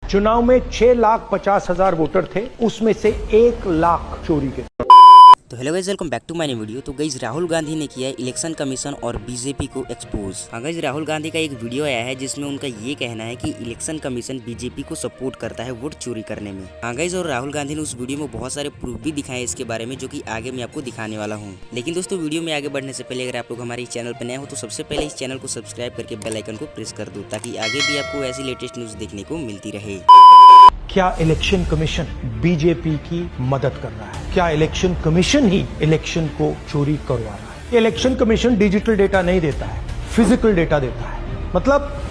चुनाव में 6,50,000 वोटर थे, उसमें से 1 लाख चोरी के। तो hello guys, welcome back to my new video. तो गाइस, राहुल गांधी ने किया है इलेक्शन कमीशन और बीजेपी को एक्सपोज। हाँ गाइस, राहुल गांधी का एक वीडियो आया है जिसमें उनका ये कहना है कि इलेक्शन कमीशन बीजेपी को सपोर्ट करता है वोट चोरी करने में। हाँ गाइस, और राहुल गांधी ने उस वीडियो में बहुत सारे प्रूफ भी दिखाए इसके बारे में, जो कि आगे मैं आपको दिखाने वाला हूँ। लेकिन दोस्तों, वीडियो में आगे बढ़ने से पहले अगर आप लोग हमारे चैनल पर नए हो तो सबसे पहले इस चैनल को सब्सक्राइब करके बेल आइकन को प्रेस कर दो, ताकि आगे भी आपको ऐसी लेटेस्ट न्यूज देखने को मिलती रहे। क्या इलेक्शन कमीशन बीजेपी की मदद कर रहा है? क्या इलेक्शन कमीशन ही इलेक्शन को चोरी करवा रहा है? इलेक्शन कमीशन डिजिटल डेटा नहीं देता है, फिजिकल डेटा देता है। मतलब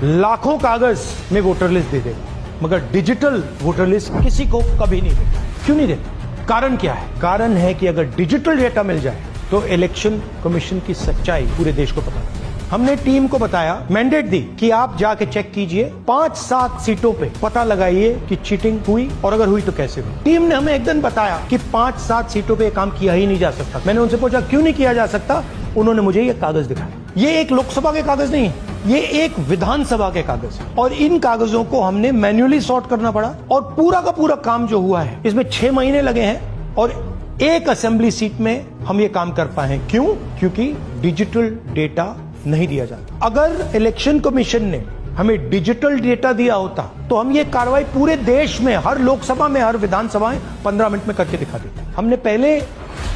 लाखों कागज में वोटर लिस्ट दे देगा, मगर डिजिटल वोटर लिस्ट किसी को कभी नहीं देता। क्यों नहीं देता? कारण क्या है? कारण है कि अगर डिजिटल डेटा मिल जाए तो इलेक्शन कमीशन की सच्चाई पूरे देश को पता लगेगी। हमने टीम को बताया, मैंडेट दी कि आप जाके चेक कीजिए 5-7 सीटों पे, पता लगाइए कि चीटिंग हुई और अगर हुई तो कैसे हुई। टीम ने हमें एक दिन बताया कि 5-7 सीटों पे काम किया ही नहीं जा सकता। मैंने उनसे पूछा क्यों नहीं किया जा सकता? उन्होंने मुझे ये कागज दिखाया। ये एक लोकसभा के कागज नहीं है, ये एक विधानसभा के कागज है, और इन कागजों को हमने मैन्युअली सॉर्ट करना पड़ा। और पूरा का पूरा काम जो हुआ है, इसमें 6 महीने लगे हैं और एक असेंबली सीट में हम ये काम कर पाए हैं। क्यों? क्योंकि डिजिटल डेटा नहीं दिया जाता। अगर इलेक्शन कमीशन ने हमें डिजिटल डेटा दिया होता तो हम ये कार्रवाई पूरे देश में, हर लोकसभा में, हर विधानसभा में 15 मिनट में करके दिखा देते। हमने पहले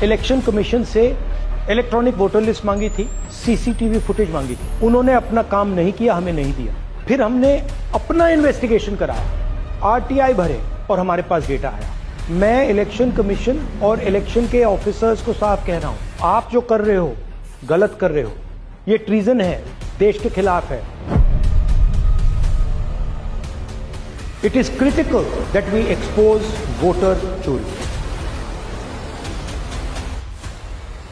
इलेक्शन कमीशन से इलेक्ट्रॉनिक वोटर लिस्ट मांगी थी, सीसीटीवी फुटेज मांगी थी। उन्होंने अपना काम नहीं किया, हमें नहीं दिया। फिर हमने अपना इन्वेस्टिगेशन कराया, आरटीआई भरे और हमारे पास डेटा आया। मैं इलेक्शन कमीशन और इलेक्शन के ऑफिसर्स को साफ कह रहा हूं, आप जो कर रहे हो गलत कर रहे हो, ये ट्रीजन है, देश के खिलाफ है। It is critical that we expose voter चोरी।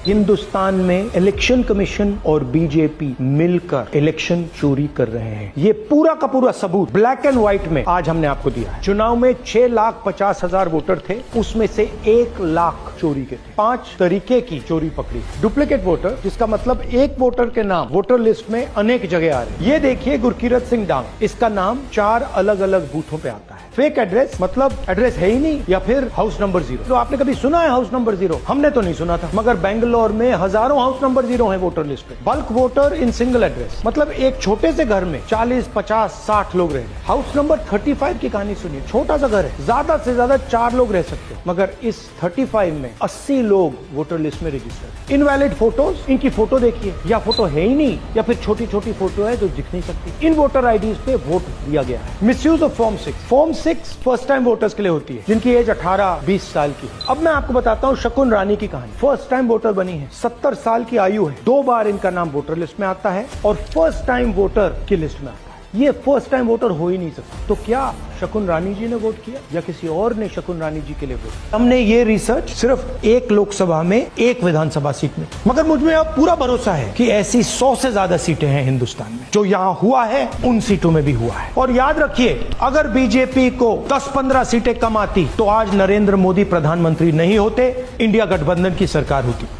हिंदुस्तान में इलेक्शन कमीशन और बीजेपी मिलकर इलेक्शन चोरी कर रहे हैं। ये पूरा का पूरा सबूत ब्लैक एंड व्हाइट में आज हमने आपको दिया है। चुनाव में 6,50,000 वोटर थे, उसमें से 1 लाख चोरी के थे। 5 तरीके की चोरी पकड़ी। डुप्लीकेट वोटर, जिसका मतलब एक वोटर के नाम वोटर लिस्ट में अनेक जगह आ रहे हैं। ये देखिए गुरकीरत सिंह डांग, इसका नाम 4 अलग अलग बूथों पे आता है। फेक एड्रेस, मतलब एड्रेस है ही नहीं, या फिर हाउस नंबर 0। तो आपने कभी सुना है हाउस नंबर 0? हमने तो नहीं सुना था, मगर बेंगलोर में हजारों हाउस नंबर 0 है वोटर लिस्ट पे। Bulk voter in single address, मतलब एक छोटे से घर में 40, 50, 60 लोग रह रहे हैं। हाउस नंबर 35 की कहानी सुनिए, छोटा सा घर है, ज्यादा से ज्यादा 4 लोग रह सकते हैं, मगर इस 35 में 80 लोग वोटर लिस्ट में रजिस्टर्ड। इनवैलिड फोटोज, इनकी फोटो देखिए, या फोटो है ही नहीं, या फिर छोटी छोटी फोटो है जो दिख नहीं सकती। इन वोटर आईडीज पे वोट दिया गया है। Misuse of form 6। Form 6 first time voters के लिए होती है, जिनकी एज 18-20 साल की है। अब मैं आपको बताता हूँ शकुन रानी की कहानी। फर्स्ट टाइम वोटर बनी है, 70 साल की आयु है, 2 बार इनका नाम वोटर लिस्ट में आता है और फर्स्ट टाइम वोटर की लिस्ट में आता है। ये फर्स्ट टाइम वोटर हो ही नहीं सकता। तो क्या शकुन रानी जी ने वोट किया या किसी और ने शकुन रानी जी के लिए वोट? हमने ये रिसर्च सिर्फ एक लोकसभा में, एक विधानसभा सीट में, मगर मुझमें अब पूरा भरोसा है कि ऐसी 100 से ज्यादा सीटें हैं हिंदुस्तान में। जो यहाँ हुआ है उन सीटों में भी हुआ है। और याद रखिए, अगर बीजेपी को 10-15 सीटें कम आती तो आज नरेंद्र मोदी प्रधानमंत्री नहीं होते, इंडिया गठबंधन की सरकार होती।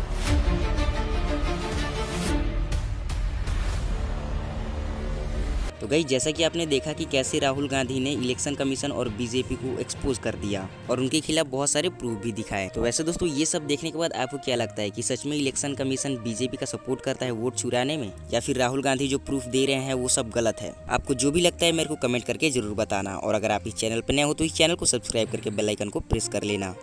तो गाइस, जैसा कि आपने देखा कि कैसे राहुल गांधी ने इलेक्शन कमीशन और बीजेपी को एक्सपोज कर दिया और उनके खिलाफ बहुत सारे प्रूफ भी दिखाए। तो वैसे दोस्तों, ये सब देखने के बाद आपको क्या लगता है कि सच में इलेक्शन कमीशन बीजेपी का सपोर्ट करता है वोट चुराने में, या फिर राहुल गांधी जो प्रूफ दे रहे हैं वो सब गलत है? आपको जो भी लगता है मेरे को कमेंट करके जरूर बताना, और अगर आप इस चैनल पर नए हो तो इस चैनल को सब्सक्राइब करके बेल आइकन को प्रेस कर लेना।